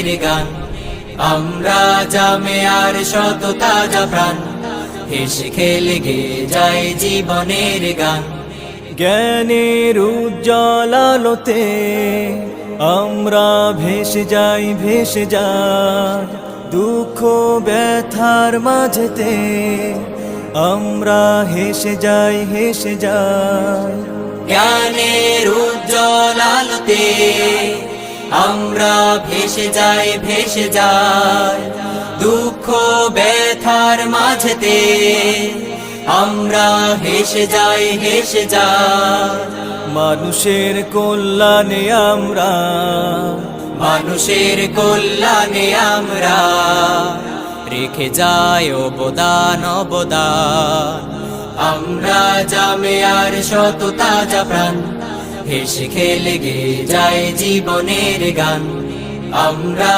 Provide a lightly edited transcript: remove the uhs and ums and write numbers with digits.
গান আমরা জামিয়ার শত তাজা প্রাণ হেসে খেলে গেয়ে যায় জীবনের গান। জ্ঞানের উজ্জ্বল আলোতে আমরা ভেসে যাই দুঃখ ব্যথার মাঝেতে আমরা হেসে যাই জ্ঞানের উজ্জ্বল আলোতে আমরা ভেসে যাই দুঃখ ব্যথার মাঝেতে আমরা হেসে যাই মানুষের কল্যাণে আমরা রেখে যাই অবদান আমরা জামিয়ার শত তাজা প্রাণ হেসে খেলে গেয়ে যায় জীবনের গান। আমরা